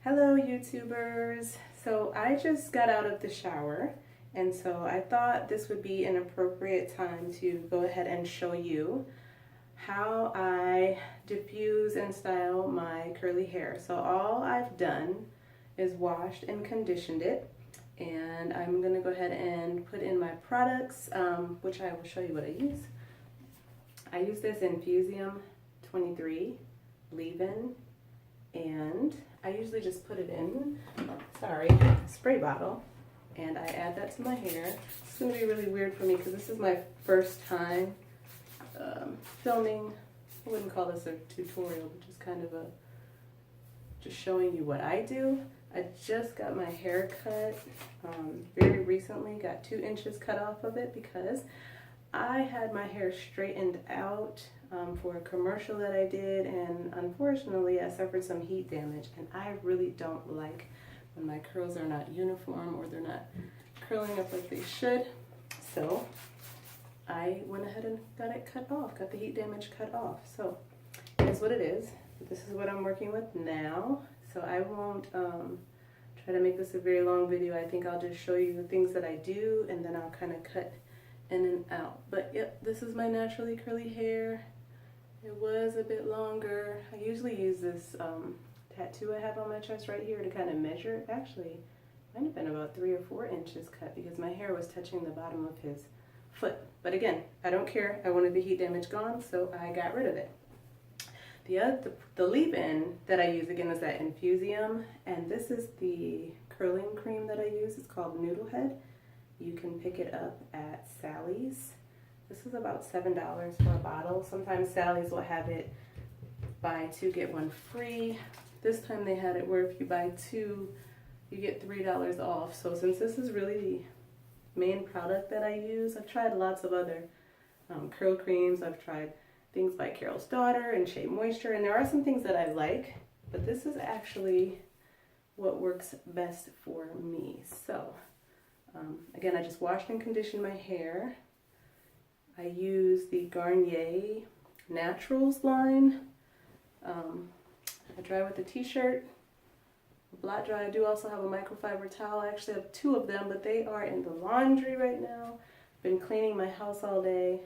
Hello YouTubers! So I just got out of the shower, and so I thought this would be an appropriate time to go ahead and show you how I diffuse and style my curly hair. So all I've done is washed and conditioned it, and I'm going to go ahead and put in my products, which I will show you what I use. I use this Infusium 23 leave-in, and I usually just put it in, a spray bottle, and I add that to my hair. It's going to be really weird for me because this is my first time filming. I wouldn't call this a tutorial, but just kind of just showing you what I do. I just got my hair cut very recently, got 2 inches cut off of it because I had my hair straightened out for a commercial that I did, and unfortunately I suffered some heat damage, and I really don't like when my curls are not uniform or they're not curling up like they should. So I went ahead and got it cut off, got the heat damage cut off. So here's what it is. This is what I'm working with now. So I won't try to make this a very long video. I think I'll just show you the things that I do, and then I'll kind of cut in and out. But yep, this is my naturally curly hair. It was a bit longer. I usually use this tattoo I have on my chest right here to kind of measure. Actually, it might have been about 3 or 4 inches cut because my hair was touching the bottom of his foot. But again, I don't care. I wanted the heat damage gone, so I got rid of it. The leave-in that I use again is that Infusium, and this is the curling cream that I use. It's called Noodlehead. You can pick it up at Sally's. This is about $7 for a bottle. Sometimes Sally's will have it buy 2 get 1 free. This time they had it where if you buy 2, you get $3 off. So since this is really the main product that I use, I've tried lots of other curl creams. I've tried things by Carol's Daughter and Shea Moisture, and there are some things that I like, but this is actually what works best for me. So again, I just washed and conditioned my hair. I use the Garnier Naturals line. I dry with a t-shirt, blot dry. I do also have a microfiber towel. I actually have 2 of them, but they are in the laundry right now. Been cleaning my house all day,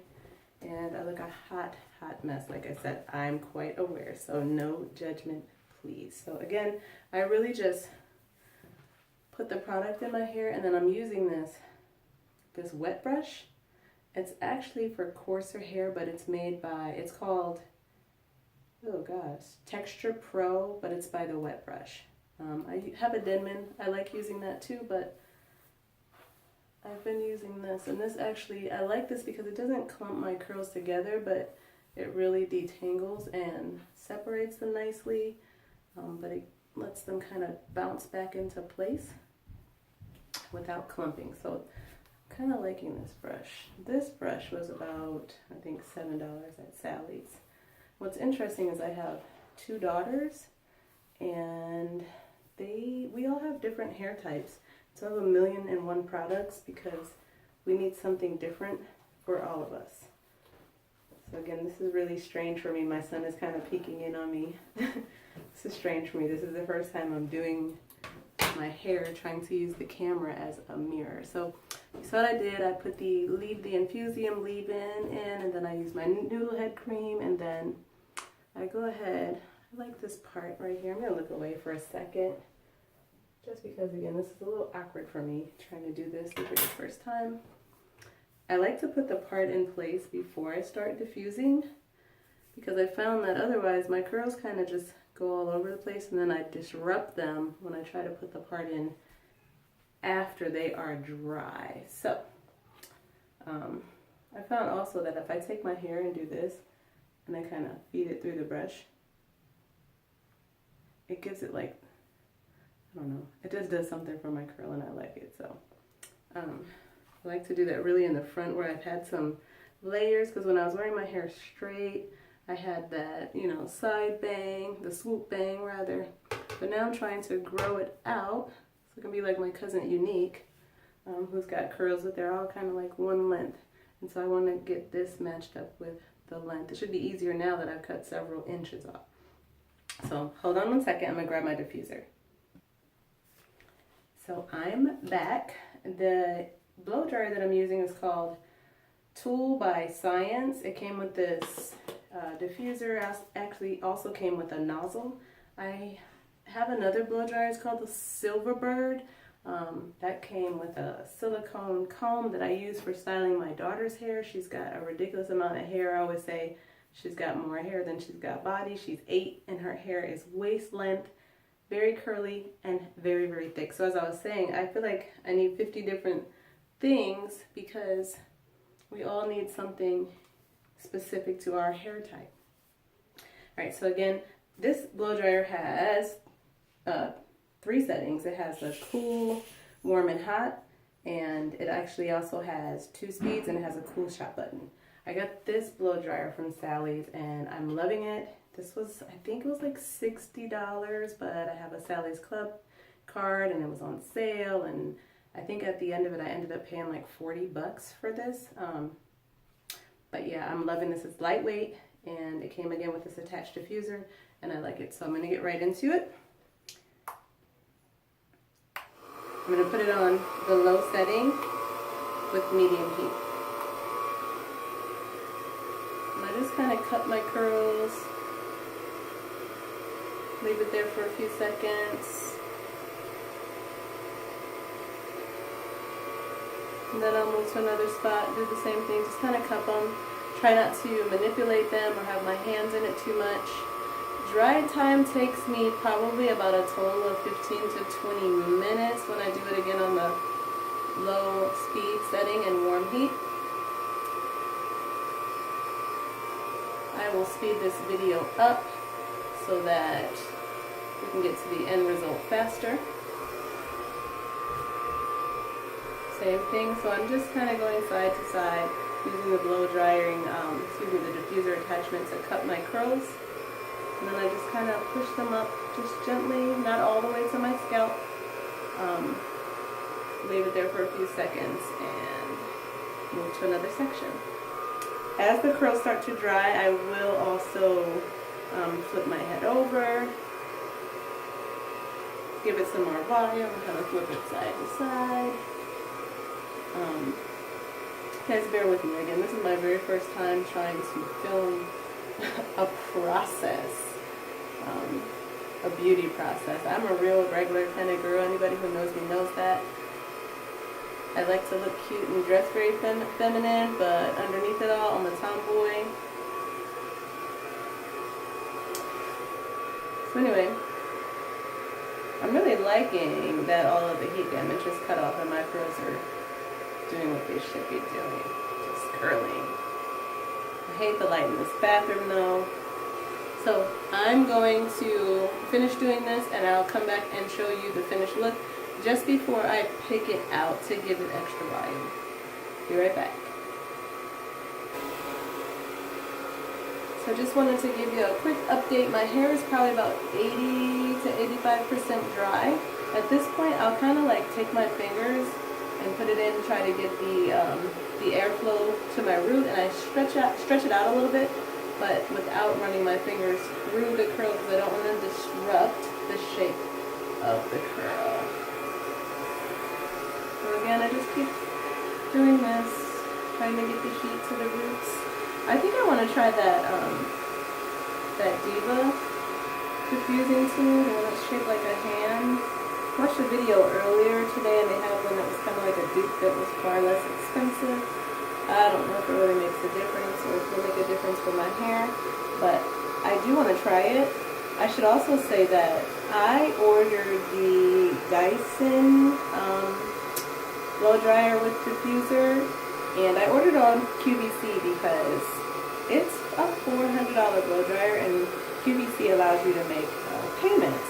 and I look a hot mess. Like I said, I'm quite aware, so no judgment, please. So again, I really just put the product in my hair, and then I'm using this wet brush. It's actually for coarser hair, but it's made by, it's called, oh gosh, Texture Pro, but it's by the Wet Brush. I have a Denman. I like using that too, but I've been using this, and this actually, I like this because it doesn't clump my curls together, but it really detangles and separates them nicely, but it lets them kind of bounce back into place without clumping. So kind of liking this brush. This brush was about, I think, $7 at Sally's. What's interesting is I have 2 daughters, and we all have different hair types. So I have 1,000,001 products because we need something different for all of us. So again, this is really strange for me. My son is kind of peeking in on me. This is strange for me. This is the first time I'm doing my hair, trying to use the camera as a mirror. So what I did, I put the Infusium leave-in in, and then I use my Noodlehead cream, and then I go ahead, I like this part right here. I'm going to look away for a second, just because again, this is a little awkward for me, trying to do this for the first time. I like to put the part in place before I start diffusing, because I found that otherwise my curls kind of just go all over the place, and then I disrupt them when I try to put the part in after they are dry. So I found also that if I take my hair and do this, and I kind of feed it through the brush, it gives it like, I don't know, it just does something for my curl, and I like it. So I like to do that really in the front where I've had some layers, because when I was wearing my hair straight, I had that, you know, side bang, the swoop bang rather, but now I'm trying to grow it out. So it can be like my cousin Unique, who's got curls, but they're all kind of like one length. And so I want to get this matched up with the length. It should be easier now that I've cut several inches off. So hold on one second, I'm going to grab my diffuser. So I'm back. The blow dryer that I'm using is called Tool by Science. It came with this diffuser, actually also came with a nozzle. I have another blow dryer, it's called the Silverbird. That came with a silicone comb that I use for styling my daughter's hair. She's got a ridiculous amount of hair. I always say she's got more hair than she's got body. She's 8 and her hair is waist length, very curly and very, very thick. So as I was saying, I feel like I need 50 different things because we all need something specific to our hair type. All right, so again, this blow dryer has 3 settings. It has the cool, warm, and hot, and it actually also has 2 speeds, and it has a cool shot button. I got this blow dryer from Sally's, and I'm loving it. This was, I think it was like $60, but I have a Sally's Club card, and it was on sale, and I think at the end of it, I ended up paying like 40 bucks for this. But yeah, I'm loving this. It's lightweight, and it came again with this attached diffuser, and I like it. So I'm gonna get right into it. I'm gonna put it on the low setting with medium heat. And I just kind of cut my curls, leave it there for a few seconds. And then I'll move to another spot, do the same thing, just kind of cup them. Try not to manipulate them or have my hands in it too much. Dry time takes me probably about a total of 15 to 20 minutes when I do it again on the low speed setting and warm heat. I will speed this video up so that we can get to the end result faster. Same thing, so I'm just kind of going side to side using the blow drying, the diffuser attachment to cut my curls. And then I just kind of push them up just gently, not all the way to my scalp. Leave it there for a few seconds and move to another section. As the curls start to dry, I will also flip my head over, give it some more volume, kind of flip it side to side. Guys, bear with me again. This is my very first time trying to film a process, a beauty process. I'm a real regular kind of girl. Anybody who knows me knows that. I like to look cute and dress very feminine, but underneath it all, I'm a tomboy. So anyway, I'm really liking that all of the heat damage is cut off and my curls are doing what they should be doing, just curling. I hate the light in this bathroom though. So I'm going to finish doing this and I'll come back and show you the finished look just before I pick it out to give it extra volume. Be right back. So I just wanted to give you a quick update. My hair is probably about 80 to 85% dry. At this point, I'll kind of like take my fingers and put it in, try to get the airflow to my root, and I stretch it out a little bit, but without running my fingers through the curl because I don't want to disrupt the shape of the curl. So again, I just keep doing this, trying to get the heat to the roots. I think I want to try that Diva diffusing tool, the one that's shaped like a hand. I watched a video earlier today and they had one that was kind of like a dupe that was far less expensive. I don't know if it really makes a difference or if it will make a difference for my hair, but I do want to try it. I should also say that I ordered the Dyson blow dryer with diffuser, and I ordered it on QVC because it's a $400 blow dryer and QVC allows you to make payments.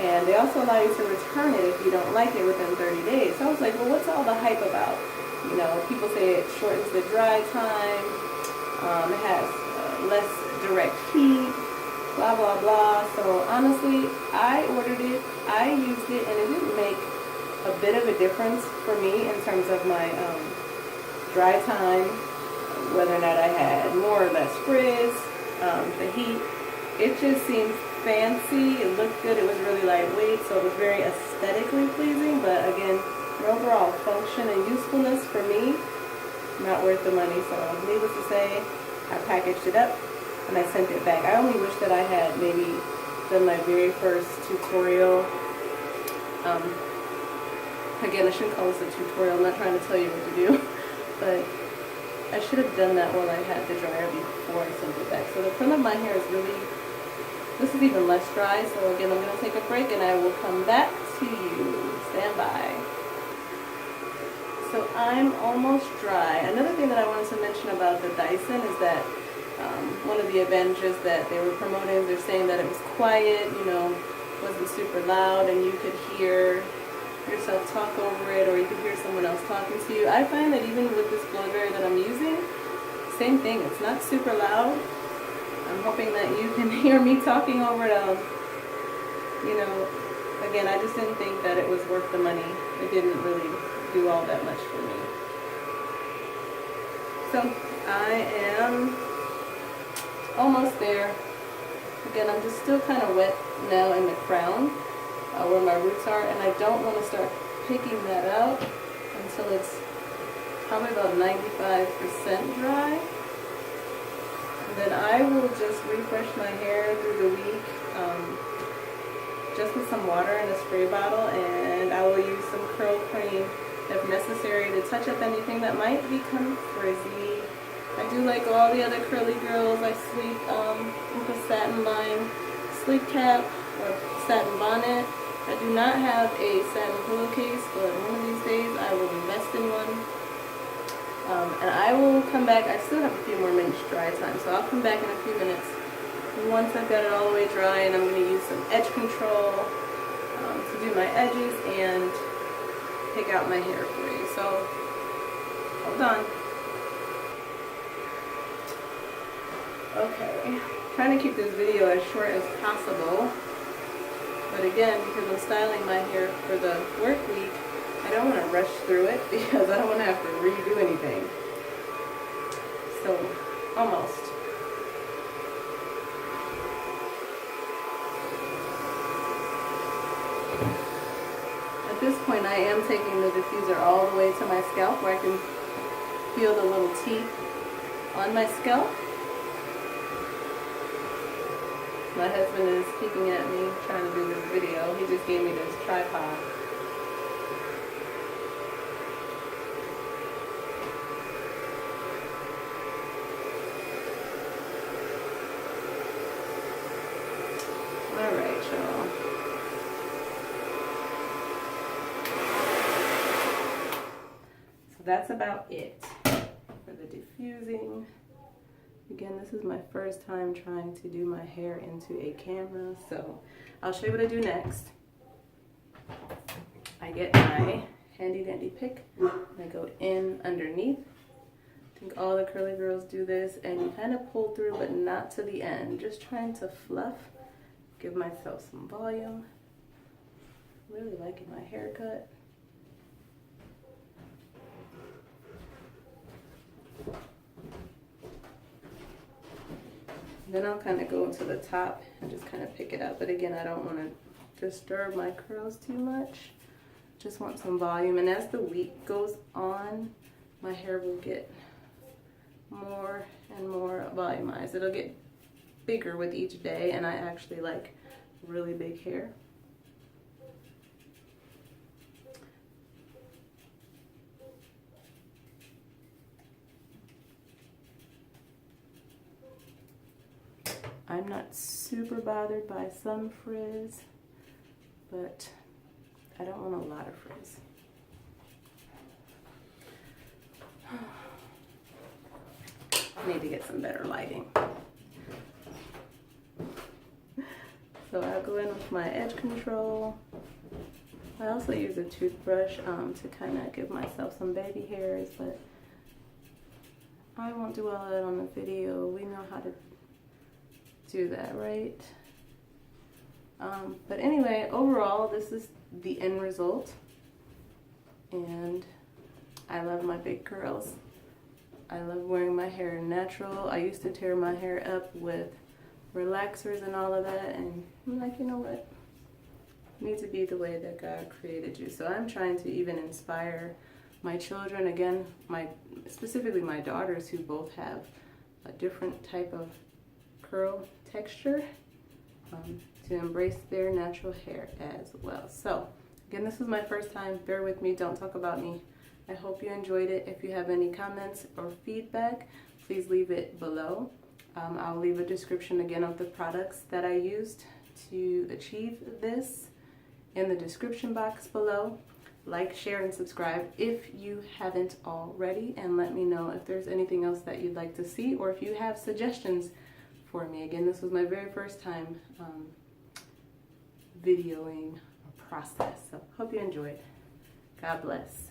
And they also allow you to return it if you don't like it within 30 days. So I was like, well, what's all the hype about? You know, people say it shortens the dry time, it has less direct heat, blah, blah, blah. So honestly, I ordered it, I used it, and it didn't make a bit of a difference for me in terms of my dry time, whether or not I had more or less frizz, the heat. It just seems fancy, it looked good, it was really lightweight, so it was very aesthetically pleasing, but again, the overall function and usefulness for me, not worth the money. So needless to say, I packaged it up and I sent it back. I only wish that I had maybe done my very first tutorial. Again, I shouldn't call this a tutorial, I'm not trying to tell you what to do, but I should have done that while I had the dryer before I sent it back. So the front of my hair is really, this is even less dry, so again, I'm going to take a break and I will come back to you. Stand by. So I'm almost dry. Another thing that I wanted to mention about the Dyson is that one of the advantages that they were promoting is they're saying that it was quiet, you know, wasn't super loud, and you could hear yourself talk over it, or you could hear someone else talking to you. I find that even with this blow dryer that I'm using, same thing, it's not super loud. I'm hoping that you can hear me talking over it. You know, again, I just didn't think that it was worth the money. It didn't really do all that much for me. So I am almost there. Again, I'm just still kind of wet now in the crown where my roots are, and I don't want to start picking that out until it's probably about 95% dry. And then I will just refresh my hair through the week just with some water in a spray bottle, and I will use some curl cream if necessary to touch up anything that might become frizzy. I do like all the other curly girls. I sleep with a satin line sleep cap or satin bonnet. I do not have a satin pillowcase, but one of these days I will invest in one. And I will come back. I still have a few more minutes dry time, so I'll come back in a few minutes once I've got it all the way dry, and I'm going to use some edge control to do my edges and pick out my hair for you. So hold on. Okay, trying to keep this video as short as possible, but again, because I'm styling my hair for the work week, I don't want to rush through it because I don't want to have to redo anything. So, almost. At this point, I am taking the diffuser all the way to my scalp where I can feel the little teeth on my scalp. My husband is peeking at me trying to do this video. He just gave me this tripod. Alright, y'all. So that's about it for the diffusing. Again, this is my first time trying to do my hair into a camera, so I'll show you what I do next. I get my handy dandy pick and I go in underneath. I think all the curly girls do this, and you kind of pull through, but not to the end. Just trying to fluff, give myself some volume. Really liking my haircut. Then I'll kind of go to the top and just kind of pick it up. But again, I don't want to disturb my curls too much. Just want some volume. And as the week goes on, my hair will get more and more volumized. It'll get bigger with each day, and I actually like really big hair. I'm not super bothered by some frizz, but I don't want a lot of frizz. I need to get some better lighting. So I'll go in with my edge control. I also use a toothbrush to kind of give myself some baby hairs, but I won't do all that on the video. We know how to do that, right? But anyway, overall, this is the end result, and I love my big curls. I love wearing my hair natural. I used to tear my hair up with relaxers and all of that, and I'm like, you know what? You need to be the way that God created you. So I'm trying to even inspire my children, again, specifically my daughters, who both have a different type of curl texture, to embrace their natural hair as well. So again, this was my first time. Bear with me. Don't talk about me. I hope you enjoyed it. If you have any comments or feedback, please leave it below. I'll leave a description again of the products that I used to achieve this in the description box below. Like, share, and subscribe if you haven't already, and let me know if there's anything else that you'd like to see, or if you have suggestions for me. Again, this was my very first time videoing a process, so hope you enjoyed. God bless.